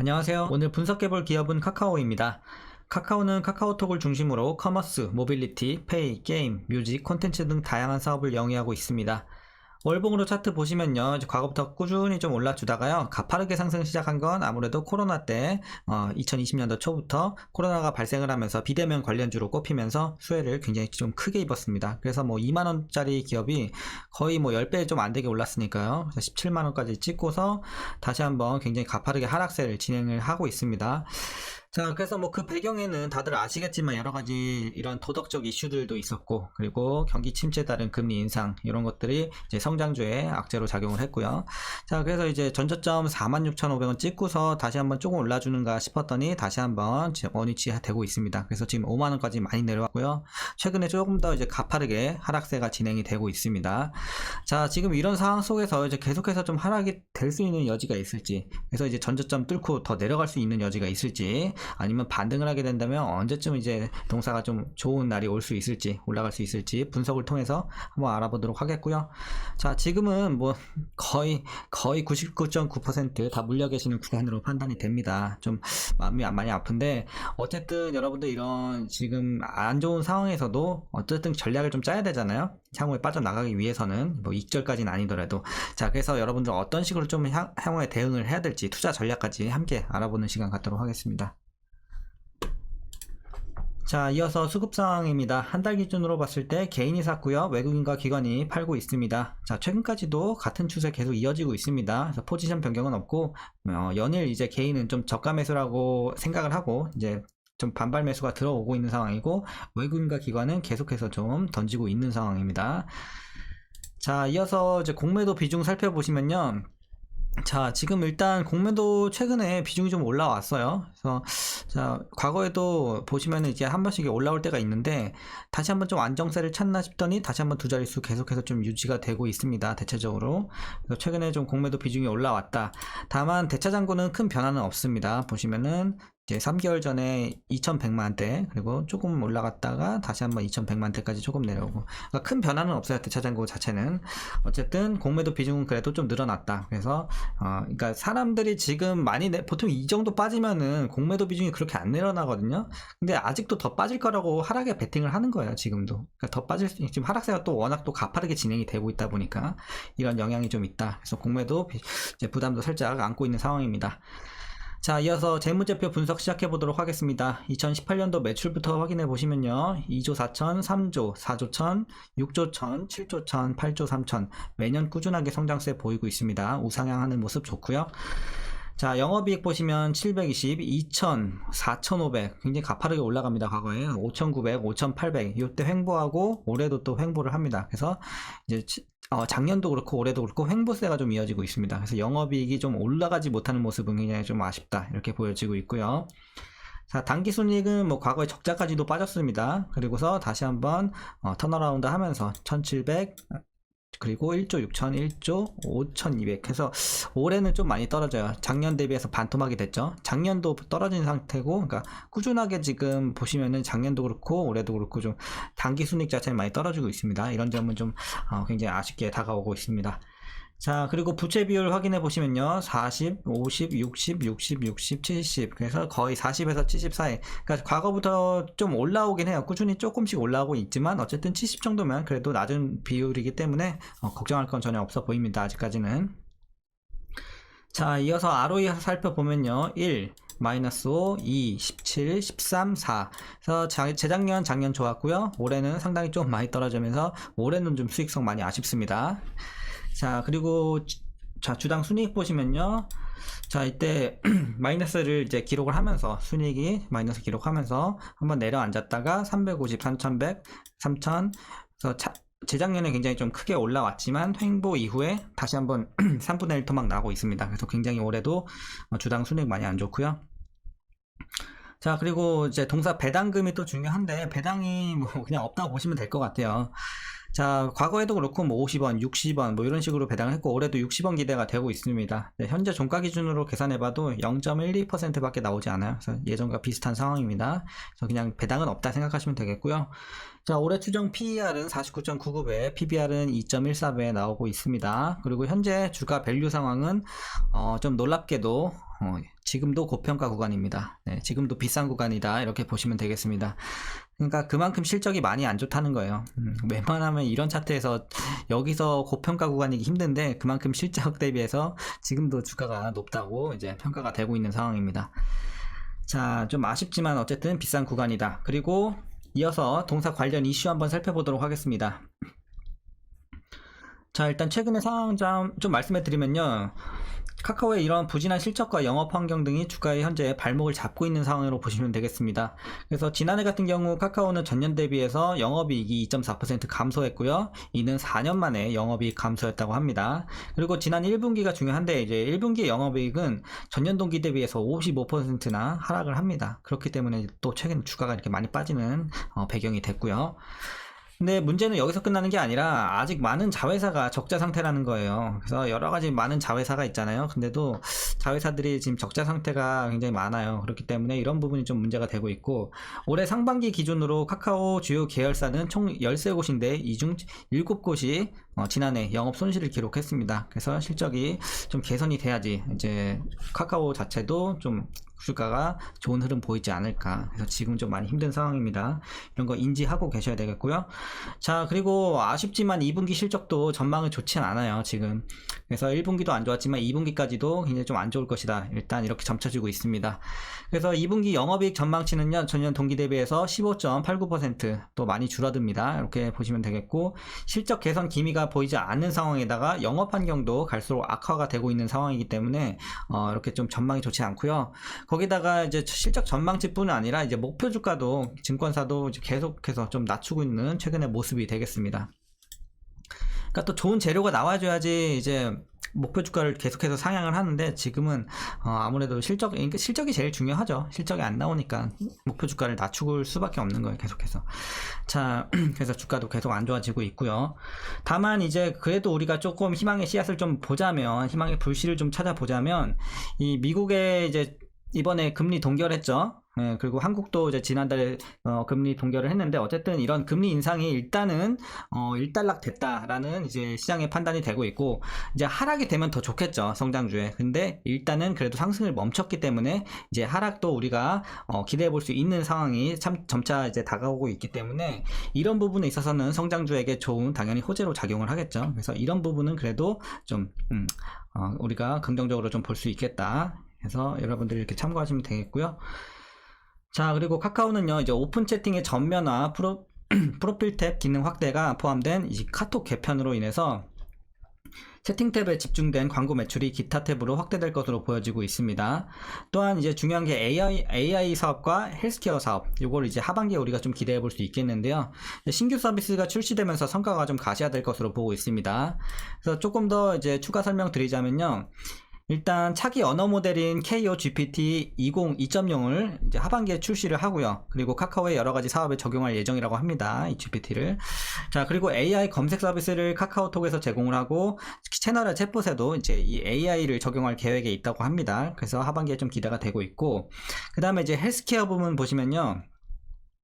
안녕하세요. 오늘 분석해볼 기업은 카카오입니다. 카카오는 카카오톡을 중심으로 커머스, 모빌리티, 페이, 게임, 뮤직, 콘텐츠 등 다양한 사업을 영위하고 있습니다. 월봉으로 차트 보시면요, 이제 과거부터 꾸준히 좀 올라주다가요, 가파르게 상승 시작한 건 아무래도 코로나 때 2020년도 초부터 코로나가 발생을 하면서 비대면 관련주로 꼽히면서 수혜를 굉장히 좀 크게 입었습니다. 그래서 뭐 2만원짜리 기업이 거의 뭐 10배 좀 안 되게 올랐으니까요. 그래서 17만원까지 찍고서 다시 한번 굉장히 가파르게 하락세를 진행을 하고 있습니다. 자, 그래서 뭐 그 배경에는 다들 아시겠지만 여러 가지 이런 도덕적 이슈들도 있었고, 그리고 경기 침체에 따른 금리 인상, 이런 것들이 이제 성장주에 악재로 작용을 했고요. 자, 그래서 이제 전저점 46,500원 찍고서 다시 한번 조금 올라주는가 싶었더니 다시 한번 원위치 되고 있습니다. 그래서 지금 5만원까지 많이 내려왔고요. 최근에 조금 더 이제 가파르게 하락세가 진행이 되고 있습니다. 자, 지금 이런 상황 속에서 이제 계속해서 좀 하락이 될 수 있는 여지가 있을지, 그래서 이제 전저점 뚫고 더 내려갈 수 있는 여지가 있을지, 아니면 반등을 하게 된다면 언제쯤 이제 동사가 좀 좋은 날이 올 수 있을지, 올라갈 수 있을지 분석을 통해서 한번 알아보도록 하겠고요. 자, 지금은 뭐 거의 99.9% 다 물려 계시는 구간으로 판단이 됩니다. 좀 마음이 많이 아픈데, 어쨌든 여러분들 이런 지금 안 좋은 상황에서도 어쨌든 전략을 좀 짜야 되잖아요. 향후에 빠져나가기 위해서는 뭐 익절까지는 아니더라도. 자, 그래서 여러분들 어떤 식으로 좀 향후에 대응을 해야 될지, 투자 전략까지 함께 알아보는 시간 갖도록 하겠습니다. 자, 이어서 수급 상황입니다. 한 달 기준으로 봤을 때 개인이 샀고요, 외국인과 기관이 팔고 있습니다. 자, 최근까지도 같은 추세 계속 이어지고 있습니다. 그래서 포지션 변경은 없고, 연일 이제 개인은 좀 저가 매수라고 생각을 하고 이제 좀 반발 매수가 들어오고 있는 상황이고, 외국인과 기관은 계속해서 좀 던지고 있는 상황입니다. 자, 이어서 이제 공매도 비중 살펴보시면요, 자, 지금 일단 공매도 최근에 비중이 좀 올라왔어요. 그래서 자, 과거에도 보시면은 이제 한 번씩 올라올 때가 있는데, 다시 한번 좀 안정세를 찾나 싶더니 다시 한번 두 자릿수 계속해서 좀 유지가 되고 있습니다. 대체적으로. 그래서 최근에 좀 공매도 비중이 올라왔다. 다만 대차장고는 큰 변화는 없습니다. 보시면은 이제 3개월 전에 2100만대, 그리고 조금 올라갔다가 다시 한번 2100만대까지 조금 내려오고, 그러니까 큰 변화는 없어요. 대차장고 자체는. 어쨌든 공매도 비중은 그래도 좀 늘어났다. 그래서 그러니까 사람들이 지금 많이 보통 이 정도 빠지면은 공매도 비중이 그렇게 안 늘어나거든요. 근데 아직도 더 빠질 거라고 하락에 베팅을 하는 거예요. 지금도. 그러니까 더 빠질 수, 지금 하락세가 또 워낙 또 가파르게 진행이 되고 있다 보니까 이런 영향이 좀 있다. 그래서 공매도 이제 부담도 살짝 안고 있는 상황입니다. 자, 이어서 재무제표 분석 시작해 보도록 하겠습니다. 2018년도 매출부터 확인해 보시면요, 2조 4천, 3조, 4조 1천, 6조 1천, 7조 1천, 8조 3천, 매년 꾸준하게 성장세 보이고 있습니다. 우상향하는 모습 좋고요. 자, 영업이익 보시면 720, 2천, 4,500, 굉장히 가파르게 올라갑니다. 과거에 5,900, 5,800, 이때 횡보하고 올해도 또 횡보를 합니다. 그래서 이제 작년도 그렇고 올해도 그렇고 횡보세가 좀 이어지고 있습니다. 그래서 영업이익이 좀 올라가지 못하는 모습은 굉장히 좀 아쉽다, 이렇게 보여지고 있고요. 자, 당기순이익은 뭐 과거에 적자까지도 빠졌습니다. 그리고서 다시 한번 턴어라운드 하면서 1700, 그리고 1조 6천, 1조 5,200 해서 올해는 좀 많이 떨어져요. 작년 대비해서 반토막이 됐죠. 작년도 떨어진 상태고, 그러니까 꾸준하게 지금 보시면은 작년도 그렇고 올해도 그렇고 좀 단기 순이익 자체는 많이 떨어지고 있습니다. 이런 점은 좀 굉장히 아쉽게 다가오고 있습니다. 자, 그리고 부채 비율 확인해 보시면요, 40, 50, 60, 60, 60, 70, 그래서 거의 40에서 70 사이. 그러니까 과거부터 좀 올라오긴 해요. 꾸준히 조금씩 올라오고 있지만 어쨌든 70 정도면 그래도 낮은 비율이기 때문에 걱정할 건 전혀 없어 보입니다. 아직까지는. 자, 이어서 ROE 살펴보면요, 1, 마이너스 5, 2, 17, 13, 4. 그래서 재작년, 작년 좋았고요. 올해는 상당히 좀 많이 떨어지면서 올해는 좀 수익성 많이 아쉽습니다. 자, 그리고 자, 주당 순이익 보시면요, 자, 이때 마이너스를 이제 기록을 하면서, 순이익이 마이너스 기록하면서 한번 내려앉았다가 350, 3100, 3000. 그래서 재작년에 굉장히 좀 크게 올라왔지만 횡보 이후에 다시 한번 3분의 1 토막 나고 있습니다. 그래서 굉장히 올해도 주당 순이익 많이 안 좋고요. 자, 그리고 이제 동사 배당금이 또 중요한데, 배당이 뭐 그냥 없다고 보시면 될 것 같아요. 자, 과거에도 그렇고 뭐 50원, 60원 뭐 이런 식으로 배당을 했고, 올해도 60원 기대가 되고 있습니다. 네, 현재 종가 기준으로 계산해봐도 0.12% 밖에 나오지 않아요. 그래서 예전과 비슷한 상황입니다. 그래서 그냥 배당은 없다 생각하시면 되겠고요. 자, 올해 추정 PER은 49.99배, PBR은 2.14배 나오고 있습니다. 그리고 현재 주가 밸류 상황은 좀 놀랍게도 지금도 고평가 구간입니다. 네, 지금도 비싼 구간이다 이렇게 보시면 되겠습니다. 그러니까 그만큼 실적이 많이 안 좋다는 거예요. 웬만하면 이런 차트에서 여기서 고평가 구간이기 힘든데 그만큼 실적 대비해서 지금도 주가가 높다고 이제 평가가 되고 있는 상황입니다. 자, 좀 아쉽지만 어쨌든 비싼 구간이다. 그리고 이어서 동사 관련 이슈 한번 살펴보도록 하겠습니다. 자, 일단 최근의 상황 좀 말씀해 드리면요. 카카오의 이런 부진한 실적과 영업 환경 등이 주가의 현재 발목을 잡고 있는 상황으로 보시면 되겠습니다. 그래서 지난해 같은 경우 카카오는 전년 대비해서 영업이익이 2.4% 감소했고요. 이는 4년 만에 영업이익 감소였다고 합니다. 그리고 지난 1분기가 중요한데 이제 1분기 영업이익은 전년 동기 대비해서 55%나 하락을 합니다. 그렇기 때문에 또 최근 주가가 이렇게 많이 빠지는 배경이 됐고요. 근데 문제는 여기서 끝나는 게 아니라 아직 많은 자회사가 적자 상태라는 거예요. 그래서 여러 가지 많은 자회사가 있잖아요. 근데도 자회사들이 지금 적자 상태가 굉장히 많아요. 그렇기 때문에 이런 부분이 좀 문제가 되고 있고, 올해 상반기 기준으로 카카오 주요 계열사는 총 13곳인데 이 중 7곳이 지난해 영업 손실을 기록했습니다. 그래서 실적이 좀 개선이 돼야지 이제 카카오 자체도 좀 주가가 좋은 흐름 보이지 않을까. 그래서 지금 좀 많이 힘든 상황입니다. 이런 거 인지하고 계셔야 되겠고요. 자, 그리고 아쉽지만 2분기 실적도 전망은 좋지 않아요, 지금. 그래서 1분기도 안 좋았지만 2분기까지도 굉장히 좀 안 좋을 것이다. 일단 이렇게 점쳐지고 있습니다. 그래서 2분기 영업이익 전망치는요, 전년 동기 대비해서 15.89% 또 많이 줄어듭니다. 이렇게 보시면 되겠고, 실적 개선 기미가 보이지 않는 상황에다가 영업 환경도 갈수록 악화가 되고 있는 상황이기 때문에 이렇게 좀 전망이 좋지 않고요. 거기다가 이제 실적 전망치뿐 아니라 이제 목표 주가도 증권사도 이제 계속해서 좀 낮추고 있는 최근의 모습이 되겠습니다. 그러니까 또 좋은 재료가 나와줘야지 이제 목표 주가를 계속해서 상향을 하는데 지금은 아무래도 실적이 제일 중요하죠. 실적이 안 나오니까 목표 주가를 낮추고 수밖에 없는 거예요, 계속해서. 자, 그래서 주가도 계속 안 좋아지고 있고요. 다만 이제 그래도 우리가 조금 희망의 씨앗을 좀 보자면, 희망의 불씨를 좀 찾아보자면, 이 미국의 이제 이번에 금리 동결했죠. 네, 그리고 한국도 이제 지난달에 금리 동결을 했는데 어쨌든 이런 금리 인상이 일단은 일단락 됐다라는 이제 시장의 판단이 되고 있고, 이제 하락이 되면 더 좋겠죠, 성장주에. 근데 일단은 그래도 상승을 멈췄기 때문에 이제 하락도 우리가 기대해 볼 수 있는 상황이 참 점차 이제 다가오고 있기 때문에 이런 부분에 있어서는 성장주에게 좋은 당연히 호재로 작용을 하겠죠. 그래서 이런 부분은 그래도 좀 우리가 긍정적으로 좀 볼 수 있겠다. 그래서 여러분들이 이렇게 참고하시면 되겠고요. 자, 그리고 카카오는요, 이제 오픈 채팅의 전면화, 프로필 탭 기능 확대가 포함된 이 카톡 개편으로 인해서 채팅 탭에 집중된 광고 매출이 기타 탭으로 확대될 것으로 보여지고 있습니다. 또한 이제 중요한 게 AI 사업과 헬스케어 사업, 요걸 이제 하반기에 우리가 좀 기대해 볼 수 있겠는데요. 신규 서비스가 출시되면서 성과가 좀 가시화될 것으로 보고 있습니다. 그래서 조금 더 이제 추가 설명 드리자면요. 일단 차기 언어 모델인 KO GPT 2.0을 이제 하반기에 출시를 하고요. 그리고 카카오의 여러 가지 사업에 적용할 예정이라고 합니다. 이 GPT를. 자, 그리고 AI 검색 서비스를 카카오톡에서 제공을 하고 채널의 챗봇에도 이제 이 AI를 적용할 계획에 있다고 합니다. 그래서 하반기에 좀 기대가 되고 있고, 그다음에 이제 헬스케어 부분 보시면요.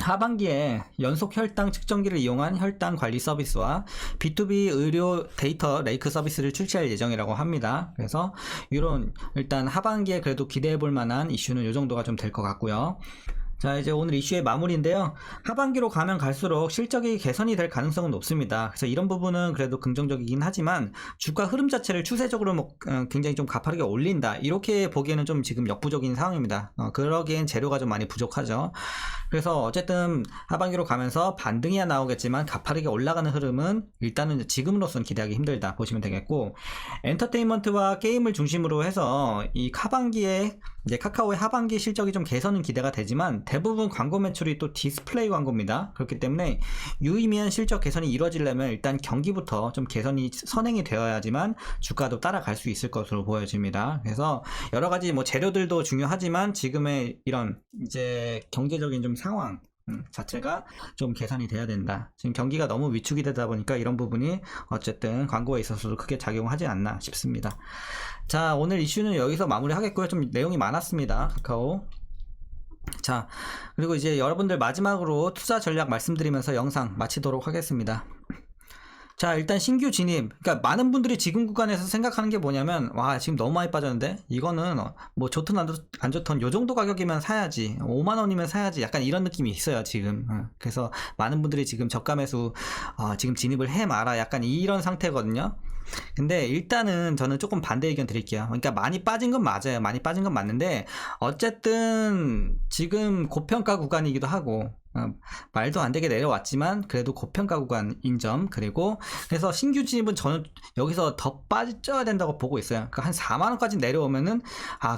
하반기에 연속 혈당 측정기를 이용한 혈당 관리 서비스와 B2B 의료 데이터 레이크 서비스를 출시할 예정이라고 합니다. 그래서 이런 일단 하반기에 그래도 기대해 볼 만한 이슈는 이 정도가 좀 될 것 같고요. 자, 이제 오늘 이슈의 마무리인데요. 하반기로 가면 갈수록 실적이 개선이 될 가능성은 높습니다. 그래서 이런 부분은 그래도 긍정적이긴 하지만 주가 흐름 자체를 추세적으로 굉장히 좀 가파르게 올린다, 이렇게 보기에는 좀 지금 역부족인 상황입니다. 그러기엔 재료가 좀 많이 부족하죠. 그래서 어쨌든 하반기로 가면서 반등이야 나오겠지만 가파르게 올라가는 흐름은 일단은 지금으로서는 기대하기 힘들다 보시면 되겠고, 엔터테인먼트와 게임을 중심으로 해서 이 하반기에 이제 카카오의 하반기 실적이 좀 개선은 기대가 되지만 대부분 광고 매출이 또 디스플레이 광고입니다. 그렇기 때문에 유의미한 실적 개선이 이루어지려면 일단 경기부터 좀 개선이 선행이 되어야지만 주가도 따라갈 수 있을 것으로 보여집니다. 그래서 여러 가지 뭐 재료들도 중요하지만 지금의 이런 이제 경제적인 좀 상황 자체가 좀 개선이 돼야 된다. 지금 경기가 너무 위축이 되다 보니까 이런 부분이 어쨌든 광고에 있어서도 크게 작용하지 않나 싶습니다. 자, 오늘 이슈는 여기서 마무리 하겠고요. 좀 내용이 많았습니다, 카카오. 자, 그리고 이제 여러분들 마지막으로 투자 전략 말씀드리면서 영상 마치도록 하겠습니다. 자, 일단 신규 진입. 그러니까 많은 분들이 지금 구간에서 생각하는 게 뭐냐면, 와, 지금 너무 많이 빠졌는데? 이거는 뭐 좋든 안 좋든 요 정도 가격이면 사야지. 5만 원이면 사야지. 약간 이런 느낌이 있어요, 지금. 그래서 많은 분들이 지금 저가 매수, 지금 진입을 해 마라. 약간 이런 상태거든요. 근데 일단은 저는 조금 반대 의견 드릴게요. 그러니까 많이 빠진 건 맞아요. 많이 빠진 건 맞는데 어쨌든 지금 고평가 구간이기도 하고 말도 안 되게 내려왔지만 그래도 고평가 구간인 점, 그리고 그래서 신규 진입은 저는 여기서 더 빠져야 된다고 보고 있어요. 그러니까 한 4만원까지 내려오면은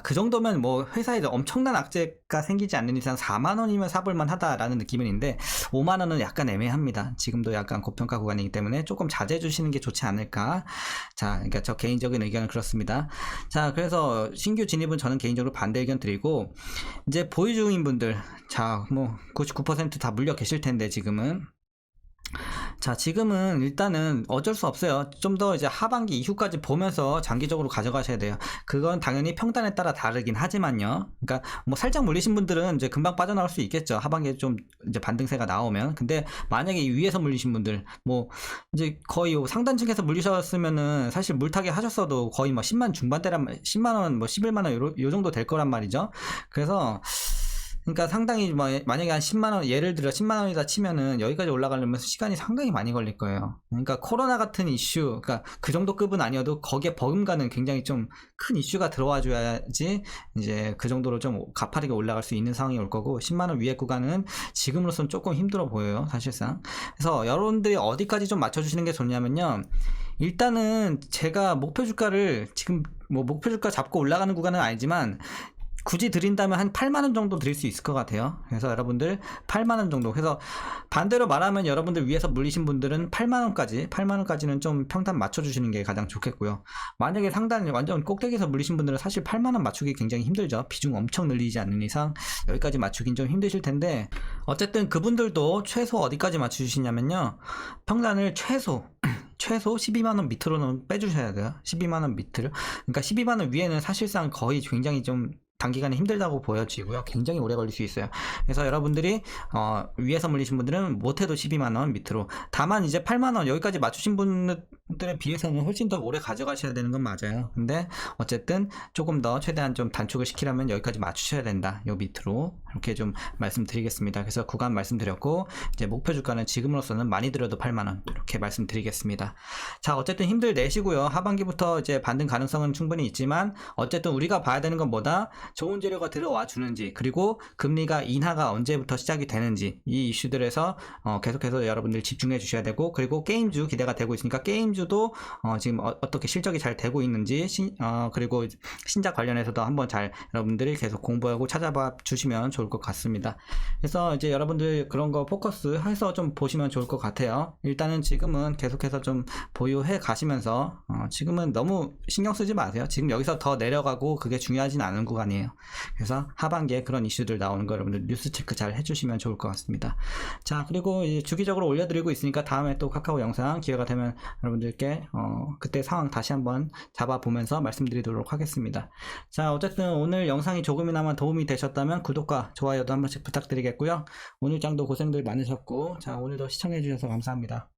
그 정도면 뭐 회사에 엄청난 악재가 생기지 않는 이상 4만원이면 사볼만 하다라는 느낌은 있는데 5만원은 약간 애매합니다. 지금도 약간 고평가 구간이기 때문에 조금 자제해 주시는 게 좋지 않을까. 자, 그러니까 저 개인적인 의견은 그렇습니다. 자, 그래서 신규 진입은 저는 개인적으로 반대 의견 드리고, 이제 보유 중인 분들, 자, 뭐 99% 다 물려 계실 텐데 지금은. 자, 지금은 일단은 어쩔 수 없어요. 좀 더 이제 하반기 이후까지 보면서 장기적으로 가져가셔야 돼요. 그건 당연히 평단에 따라 다르긴 하지만요. 그러니까 뭐 살짝 물리신 분들은 이제 금방 빠져나올 수 있겠죠. 하반기에 좀 이제 반등세가 나오면. 근데 만약에 위에서 물리신 분들, 뭐 이제 거의 상단층에서 물리셨으면은 사실 물타기 하셨어도 거의 뭐 10만 중반대란 10만 원, 뭐 11만 원 요 정도 될 거란 말이죠. 그래서 그러니까 상당히 만약에 한 10만원, 예를 들어 10만원이다 치면은 여기까지 올라가려면 시간이 상당히 많이 걸릴 거예요. 그러니까 코로나 같은 이슈, 그러니까 그 정도 급은 아니어도 거기에 버금가는 굉장히 좀 큰 이슈가 들어와 줘야지 이제 그 정도로 좀 가파르게 올라갈 수 있는 상황이 올 거고, 10만원 위에 구간은 지금으로서는 조금 힘들어 보여요, 사실상. 그래서 여러분들이 어디까지 좀 맞춰주시는 게 좋냐면요. 일단은 제가 목표 주가를 지금 뭐 목표 주가 잡고 올라가는 구간은 아니지만 굳이 드린다면 한 8만원 정도 드릴 수 있을 것 같아요. 그래서 여러분들 8만원 정도. 그래서 반대로 말하면 여러분들 위에서 물리신 분들은 8만원까지는 좀 평단 맞춰주시는 게 가장 좋겠고요. 만약에 상단 완전 꼭대기에서 물리신 분들은 사실 8만원 맞추기 굉장히 힘들죠. 비중 엄청 늘리지 않는 이상 여기까지 맞추긴 좀 힘드실 텐데, 어쨌든 그분들도 최소 어디까지 맞추시냐면요. 평단을 최소 12만원 밑으로는 빼주셔야 돼요. 12만원 밑으로. 그러니까 12만원 위에는 사실상 거의 굉장히 좀 단기간에 힘들다고 보여지고요. 굉장히 오래 걸릴 수 있어요. 그래서 여러분들이 위에서 물리신 분들은 못해도 12만원 밑으로, 다만 이제 8만원 여기까지 맞추신 분들에 비해서는 훨씬 더 오래 가져가셔야 되는 건 맞아요. 근데 어쨌든 조금 더 최대한 좀 단축을 시키려면 여기까지 맞추셔야 된다, 요 밑으로. 이렇게 좀 말씀드리겠습니다. 그래서 구간 말씀드렸고, 이제 목표 주가는 지금으로서는 많이 들어도 8만원 이렇게 말씀드리겠습니다. 자, 어쨌든 힘들 내시고요. 하반기부터 이제 반등 가능성은 충분히 있지만 어쨌든 우리가 봐야 되는 건 뭐다? 좋은 재료가 들어와 주는지, 그리고 금리가 인하가 언제부터 시작이 되는지, 이 이슈들에서 계속해서 여러분들 집중해 주셔야 되고, 그리고 게임주 기대가 되고 있으니까 게임주도 지금 어떻게 실적이 잘 되고 있는지, 그리고 신작 관련해서도 한번 잘 여러분들이 계속 공부하고 찾아봐 주시면 좋을 것 같습니다. 그래서 이제 여러분들 그런 거 포커스 해서 좀 보시면 좋을 것 같아요. 일단은 지금은 계속해서 좀 보유해 가시면서 지금은 너무 신경 쓰지 마세요. 지금 여기서 더 내려가고 그게 중요하진 않은 구간이에요. 그래서 하반기에 그런 이슈들 나오는 거 여러분들 뉴스 체크 잘 해주시면 좋을 것 같습니다. 자, 그리고 이제 주기적으로 올려드리고 있으니까 다음에 또 카카오 영상 기회가 되면 여러분들께 그때 상황 다시 한번 잡아보면서 말씀드리도록 하겠습니다. 자, 어쨌든 오늘 영상이 조금이나마 도움이 되셨다면 구독과 좋아요도 한 번씩 부탁드리겠고요. 오늘 장도 고생들 많으셨고, 자, 오늘도 시청해주셔서 감사합니다.